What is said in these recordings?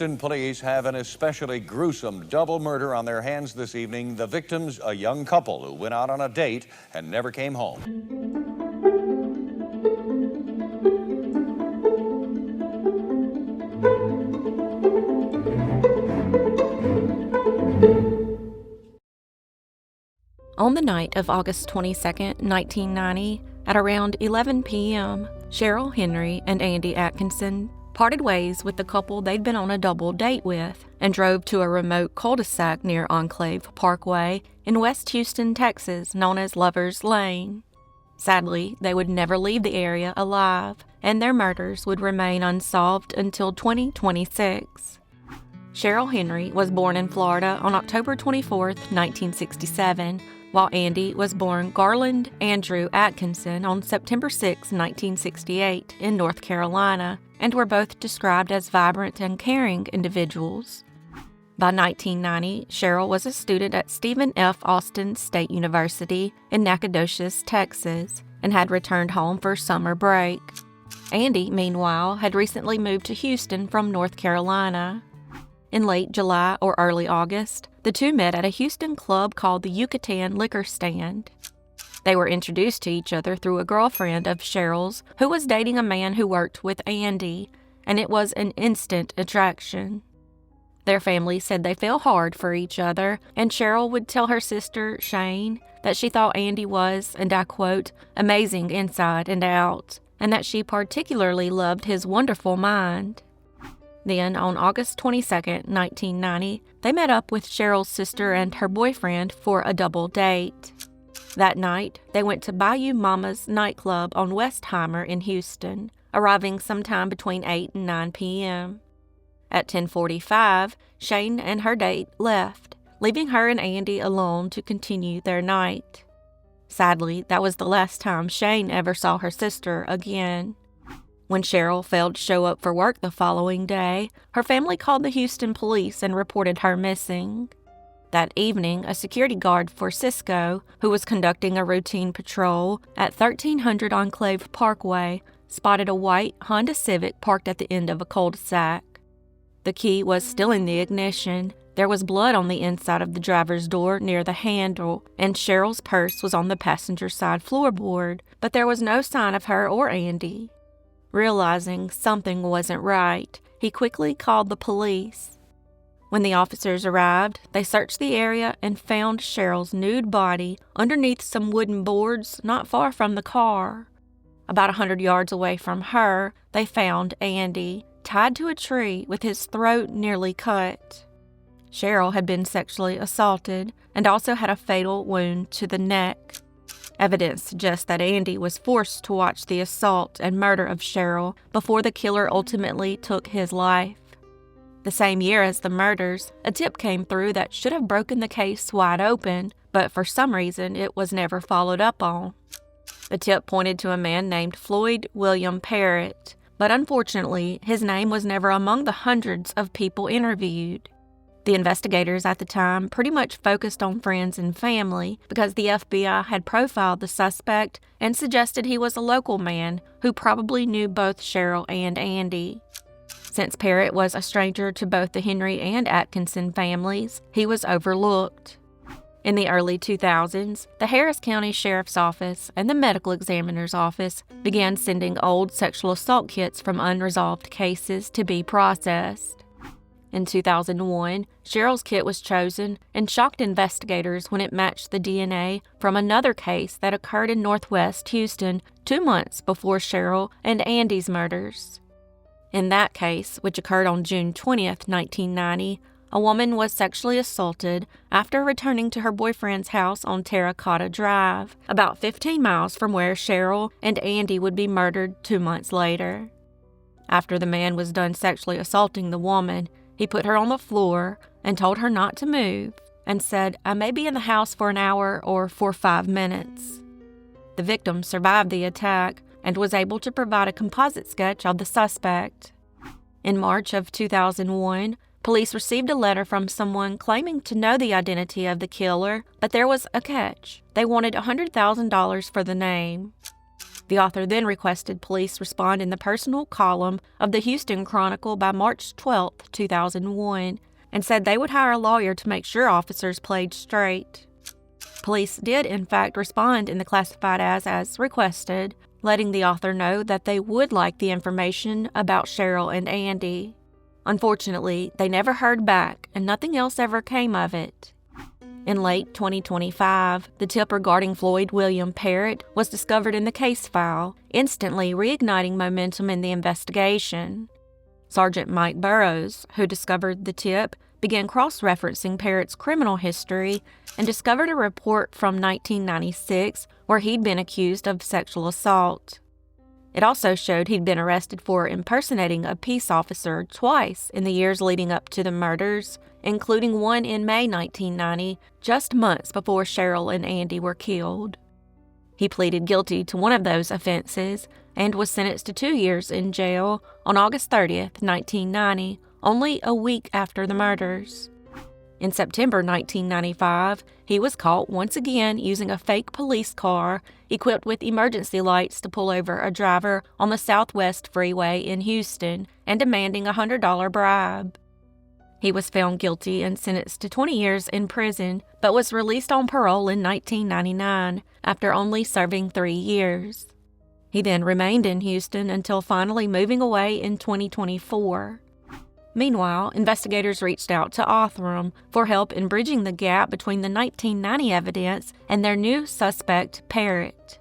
Houston police have an especially gruesome double murder on their hands this evening. The victims, a young couple who went out on a date and never came home. On the night of August 22, 1990, at around 11 p.m., Cheryl Henry and Andy Atkinson parted ways with the couple they'd been on a double date with and drove to a remote cul-de-sac near Enclave Parkway in West Houston, Texas, known as Lover's Lane. Sadly, they would never leave the area alive, and their murders would remain unsolved until 2026. Cheryl Henry was born in Florida on October 24, 1967, while Andy was born Garland Andrew Atkinson on September 6, 1968, in North Carolina, and were both described as vibrant and caring individuals. By 1990, Cheryl was a student at Stephen F. Austin State University in Nacogdoches, Texas, and had returned home for summer break. Andy, meanwhile, had recently moved to Houston from North Carolina. In late July or early August, the two met at a Houston club called the Yucatan Liquor Stand. They were introduced to each other through a girlfriend of Cheryl's who was dating a man who worked with Andy, and it was an instant attraction. Their family said they fell hard for each other, and Cheryl would tell her sister, Shane, that she thought Andy was, and I quote, amazing inside and out, and that she particularly loved his wonderful mind. Then, on August 22, 1990, they met up with Cheryl's sister and her boyfriend for a double date. That night, they went to Bayou Mama's nightclub on Westheimer in Houston, arriving sometime between 8 and 9 p.m. At 10:45, Shane and her date left, leaving her and Andy alone to continue their night. Sadly, that was the last time Shane ever saw her sister again. When Cheryl failed to show up for work the following day, her family called the Houston police and reported her missing. That evening, a security guard for Cisco, who was conducting a routine patrol at 1300 Enclave Parkway, spotted a white Honda Civic parked at the end of a cul-de-sac. The key was still in the ignition. There was blood on the inside of the driver's door near the handle, and Cheryl's purse was on the passenger side floorboard, but there was no sign of her or Andy. Realizing something wasn't right, he quickly called the police. When the officers arrived, they searched the area and found Cheryl's nude body underneath some wooden boards not far from the car. About 100 yards away from her, they found Andy, tied to a tree with his throat nearly cut. Cheryl had been sexually assaulted and also had a fatal wound to the neck. Evidence suggests that Andy was forced to watch the assault and murder of Cheryl before the killer ultimately took his life. The same year as the murders, a tip came through that should have broken the case wide open, but for some reason it was never followed up on. The tip pointed to a man named Floyd William Parrott, but unfortunately his name was never among the hundreds of people interviewed. The investigators at the time pretty much focused on friends and family because the FBI had profiled the suspect and suggested he was a local man who probably knew both Cheryl and Andy. Since Parrott was a stranger to both the Henry and Atkinson families, he was overlooked. In the early 2000s, the Harris County Sheriff's Office and the Medical Examiner's Office began sending old sexual assault kits from unresolved cases to be processed. In 2001, Cheryl's kit was chosen and shocked investigators when it matched the DNA from another case that occurred in Northwest Houston 2 months before Cheryl and Andy's murders. In that case, which occurred on June 20, 1990, a woman was sexually assaulted after returning to her boyfriend's house on Terracotta Drive, about 15 miles from where Cheryl and Andy would be murdered 2 months later. After the man was done sexually assaulting the woman, he put her on the floor and told her not to move and said, "I may be in the house for an hour or for 5 minutes." The victim survived the attack and was able to provide a composite sketch of the suspect. In March of 2001, police received a letter from someone claiming to know the identity of the killer, but there was a catch. They wanted $100,000 for the name. The author then requested police respond in the personal column of the Houston Chronicle by March 12, 2001, and said they would hire a lawyer to make sure officers played straight. Police did, in fact, respond in the classified as requested, letting the author know that they would like the information about Cheryl and Andy. Unfortunately, they never heard back, and nothing else ever came of it. In late 2025, the tip regarding Floyd William Parrott was discovered in the case file, instantly reigniting momentum in the investigation. Sergeant Mike Burrows, who discovered the tip, began cross-referencing Parrott's criminal history and discovered a report from 1996 where he'd been accused of sexual assault. It also showed he'd been arrested for impersonating a peace officer twice in the years leading up to the murders, including one in May 1990, just months before Cheryl and Andy were killed. He pleaded guilty to one of those offenses and was sentenced to 2 years in jail on August 30th, 1990, only a week after the murders. In September 1995, he was caught once again using a fake police car equipped with emergency lights to pull over a driver on the Southwest Freeway in Houston and demanding a $100 bribe. He was found guilty and sentenced to 20 years in prison, but was released on parole in 1999 after only serving 3 years. He then remained in Houston until finally moving away in 2024. Meanwhile, investigators reached out to Othram for help in bridging the gap between the 1990 evidence and their new suspect, Parrott.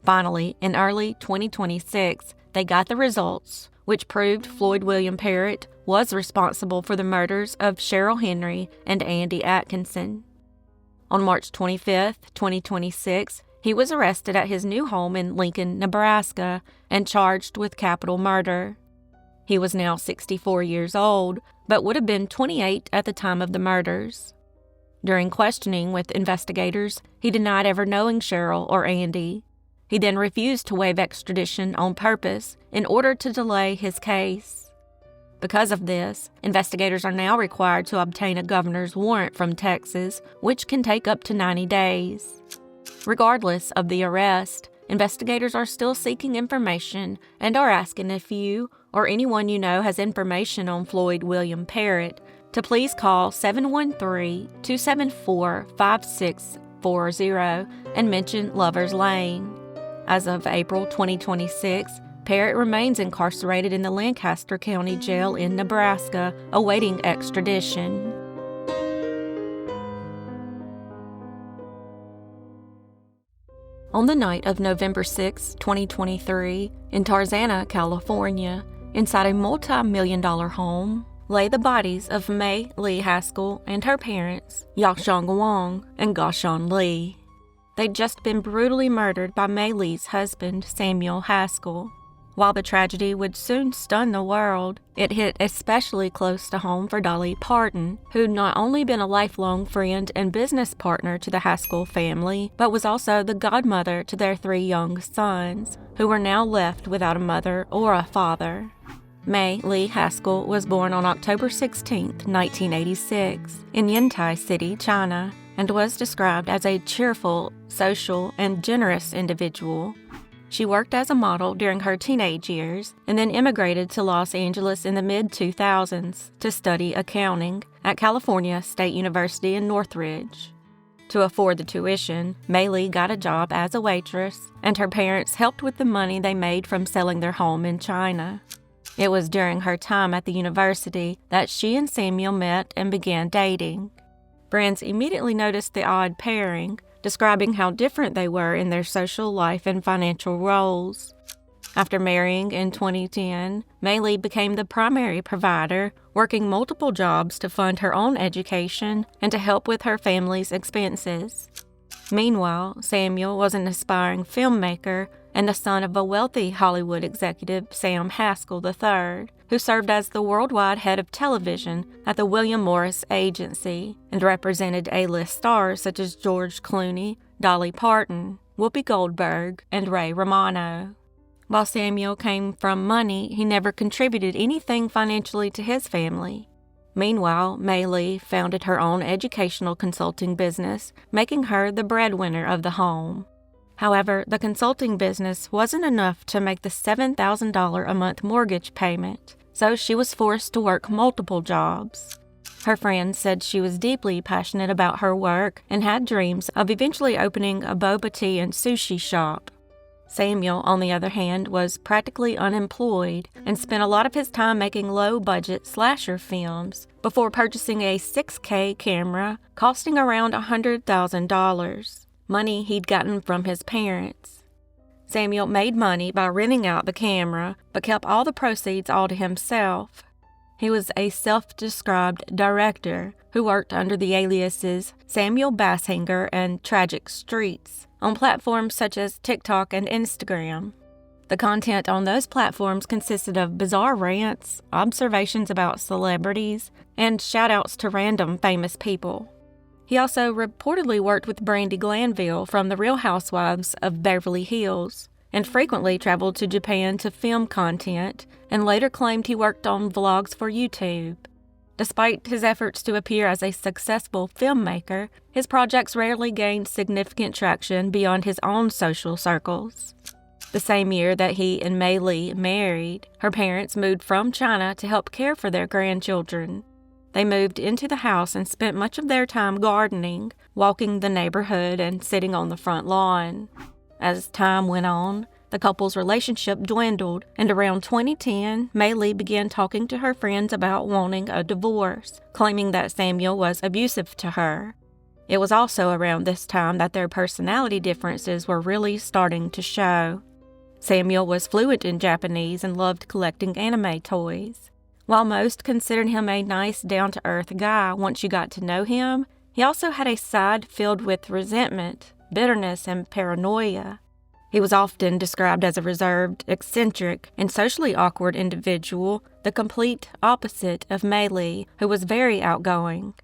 Finally, in early 2026, they got the results, which proved Floyd William Parrott was responsible for the murders of Cheryl Henry and Andy Atkinson. On March 25, 2026, he was arrested at his new home in Lincoln, Nebraska, and charged with capital murder. He was now 64 years old, but would have been 28 at the time of the murders. During questioning with investigators, he denied ever knowing Cheryl or Andy. He then refused to waive extradition on purpose in order to delay his case. Because of this, investigators are now required to obtain a governor's warrant from Texas, which can take up to 90 days. Regardless of the arrest, investigators are still seeking information and are asking if you or anyone you know has information on Floyd William Parrott to please call 713-274-5640 and mention Lover's Lane. As of April 2026, Parrott remains incarcerated in the Lancaster County Jail in Nebraska, awaiting extradition. On the night of November 6, 2023, in Tarzana, California, inside a multi-million-dollar home, lay the bodies of May Lee Haskell and her parents, Yakshong Wong and Gashon Lee. They'd just been brutally murdered by May Lee's husband, Samuel Haskell. While the tragedy would soon stun the world, it hit especially close to home for Dolly Parton, who'd not only been a lifelong friend and business partner to the Haskell family, but was also the godmother to their 3 young sons, who were now left without a mother or a father. May Lee Haskell was born on October 16, 1986, in Yantai City, China, and was described as a cheerful, social, and generous individual. She worked as a model during her teenage years and then immigrated to Los Angeles in the mid-2000s to study accounting at California State University in Northridge. To afford the tuition, May Lee got a job as a waitress, and her parents helped with the money they made from selling their home in China. It was during her time at the university that she and Samuel met and began dating. Friends immediately noticed the odd pairing, describing how different they were in their social life and financial roles. After marrying in 2010, May Lee became the primary provider, working multiple jobs to fund her own education and to help with her family's expenses. Meanwhile, Samuel was an aspiring filmmaker and the son of a wealthy Hollywood executive, Sam Haskell III, who served as the worldwide head of television at the William Morris Agency and represented A-list stars such as George Clooney, Dolly Parton, Whoopi Goldberg, and Ray Romano. While Samuel came from money, he never contributed anything financially to his family. Meanwhile, May Lee founded her own educational consulting business, making her the breadwinner of the home. However, the consulting business wasn't enough to make the $7,000 a month mortgage payment, so she was forced to work multiple jobs. Her friends said she was deeply passionate about her work and had dreams of eventually opening a boba tea and sushi shop. Samuel, on the other hand, was practically unemployed and spent a lot of his time making low-budget slasher films before purchasing a 6K camera costing around $100,000, money he'd gotten from his parents. Samuel made money by renting out the camera, but kept all the proceeds all to himself. He was a self-described director who worked under the aliases Samuel Basshanger and Tragic Streets on platforms such as TikTok and Instagram. The content on those platforms consisted of bizarre rants, observations about celebrities, and shout-outs to random famous people. He also reportedly worked with Brandi Glanville from The Real Housewives of Beverly Hills, and frequently traveled to Japan to film content, and later claimed he worked on vlogs for YouTube. Despite his efforts to appear as a successful filmmaker, his projects rarely gained significant traction beyond his own social circles. The same year that he and Mei Li married, her parents moved from China to help care for their grandchildren. They moved into the house and spent much of their time gardening, walking the neighborhood, and sitting on the front lawn. As time went on, the couple's relationship dwindled, and around 2010, Mei Li began talking to her friends about wanting a divorce, claiming that Samuel was abusive to her. It was also around this time that their personality differences were really starting to show. Samuel was fluent in Japanese and loved collecting anime toys. While most considered him a nice, down-to-earth guy once you got to know him, he also had a side filled with resentment, bitterness, and paranoia. He was often described as a reserved, eccentric, and socially awkward individual, the complete opposite of Mei Li, who was very outgoing.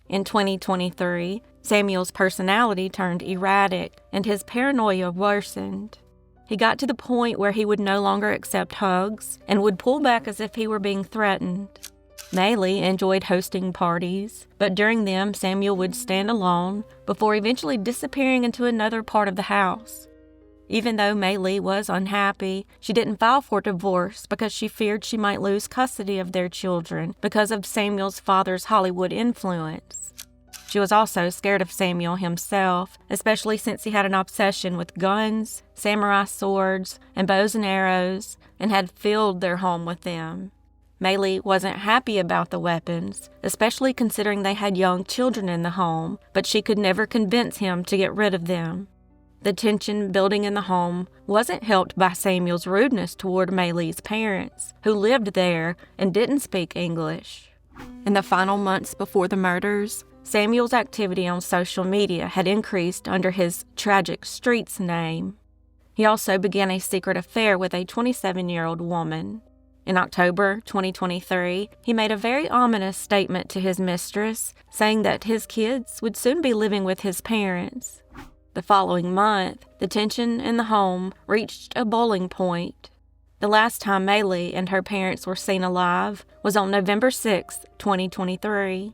In 2023, Samuel's personality turned erratic, and his paranoia worsened. He got to the point where he would no longer accept hugs and would pull back as if he were being threatened. Mei Li enjoyed hosting parties, but during them Samuel would stand alone before eventually disappearing into another part of the house. Even though Mei Li was unhappy, she didn't file for divorce because she feared she might lose custody of their children because of Samuel's father's Hollywood influence. She was also scared of Samuel himself, especially since he had an obsession with guns, samurai swords, and bows and arrows, and had filled their home with them. Mei Li wasn't happy about the weapons, especially considering they had young children in the home, but she could never convince him to get rid of them. The tension building in the home wasn't helped by Samuel's rudeness toward Mei Li's parents, who lived there and didn't speak English. In the final months before the murders, Samuel's activity on social media had increased under his Tragic Streets name. He also began a secret affair with a 27-year-old woman. In October 2023, he made a very ominous statement to his mistress, saying that his kids would soon be living with his parents. The following month, the tension in the home reached a boiling point. The last time Mei Li and her parents were seen alive was on November 6, 2023.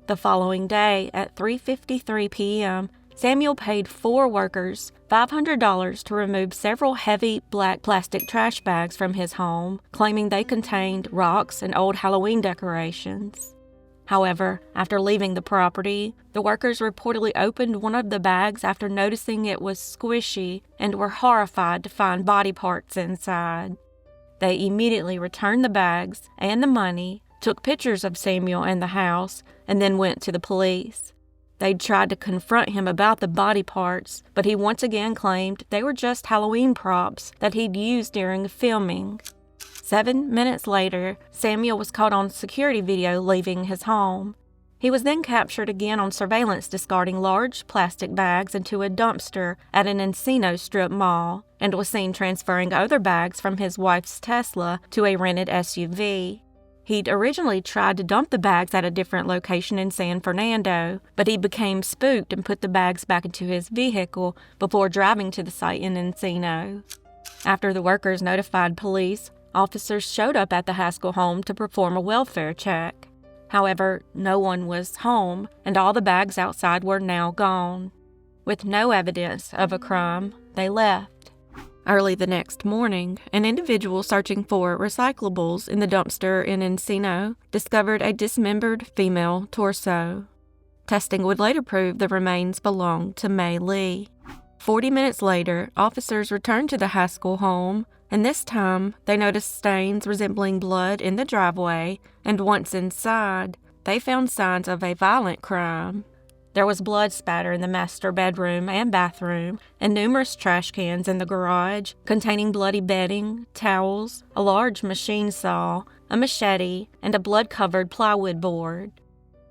The following day, at 3:53 p.m., Samuel paid 4 workers $500 to remove several heavy black plastic trash bags from his home, claiming they contained rocks and old Halloween decorations. However, after leaving the property, the workers reportedly opened one of the bags after noticing it was squishy and were horrified to find body parts inside. They immediately returned the bags and the money, took pictures of Samuel and the house, and then went to the police. They'd tried to confront him about the body parts, but he once again claimed they were just Halloween props that he'd used during filming. 7 minutes later, Samuel was caught on security video leaving his home. He was then captured again on surveillance discarding large plastic bags into a dumpster at an Encino strip mall, and was seen transferring other bags from his wife's Tesla to a rented SUV. He'd originally tried to dump the bags at a different location in San Fernando, but he became spooked and put the bags back into his vehicle before driving to the site in Encino. After the workers notified police, officers showed up at the Haskell home to perform a welfare check. However, no one was home, and all the bags outside were now gone. With no evidence of a crime, they left. Early the next morning, an individual searching for recyclables in the dumpster in Encino discovered a dismembered female torso. Testing would later prove the remains belonged to May Lee. 40 minutes later, officers returned to the Haskell home, and this time they noticed stains resembling blood in the driveway, and once inside, they found signs of a violent crime. There was blood spatter in the master bedroom and bathroom, and numerous trash cans in the garage containing bloody bedding, towels, a large machine saw, a machete, and a blood-covered plywood board.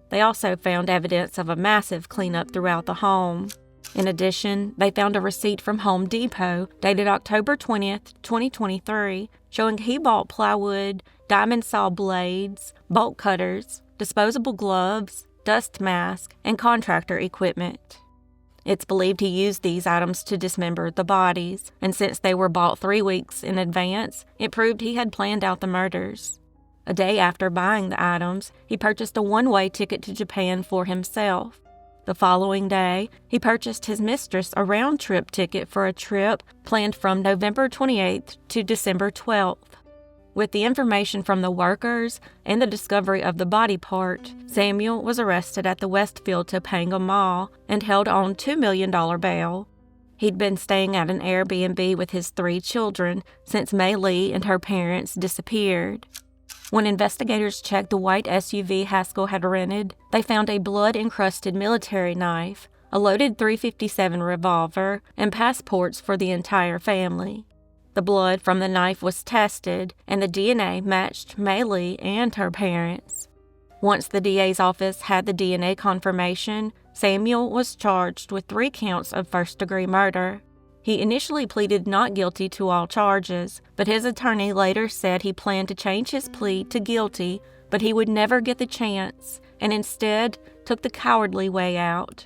They also found evidence of a massive cleanup throughout the home. In addition, they found a receipt from Home Depot dated October 20th, 2023, showing he bought plywood, diamond saw blades, bolt cutters, disposable gloves, dust mask, and contractor equipment. It's believed he used these items to dismember the bodies, and since they were bought 3 weeks in advance, it proved he had planned out the murders. A day after buying the items, he purchased a one-way ticket to Japan for himself. The following day, he purchased his mistress a round-trip ticket for a trip planned from November 28th to December 12th. With the information from the workers and the discovery of the body part, Samuel was arrested at the Westfield Topanga Mall and held on $2 million bail. He'd been staying at an Airbnb with his 3 children since May Lee and her parents disappeared. When investigators checked the white SUV Haskell had rented, they found a blood-encrusted military knife, a loaded .357 revolver, and passports for the entire family. The blood from the knife was tested, and the DNA matched May Lee and her parents. Once the DA's office had the DNA confirmation, Samuel was charged with 3 counts of first-degree murder. He initially pleaded not guilty to all charges, but his attorney later said he planned to change his plea to guilty, but he would never get the chance, and instead took the cowardly way out.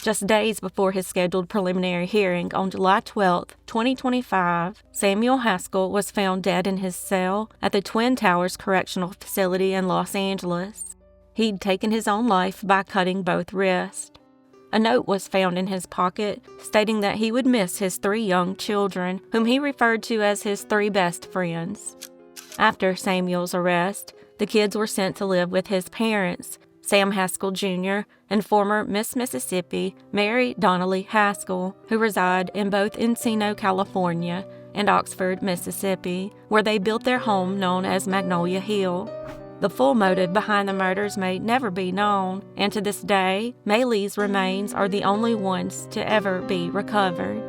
Just days before his scheduled preliminary hearing on July 12, 2025, Samuel Haskell was found dead in his cell at the Twin Towers Correctional Facility in Los Angeles. He'd taken his own life by cutting both wrists. A note was found in his pocket stating that he would miss his 3 young children, whom he referred to as his 3 best friends. After Samuel's arrest, the kids were sent to live with his parents, Sam Haskell Jr. and former Miss Mississippi Mary Donnelly Haskell, who reside in both Encino, California, and Oxford, Mississippi, where they built their home known as Magnolia Hill. The full motive behind the murders may never be known, and to this day, May Lee's remains are the only ones to ever be recovered.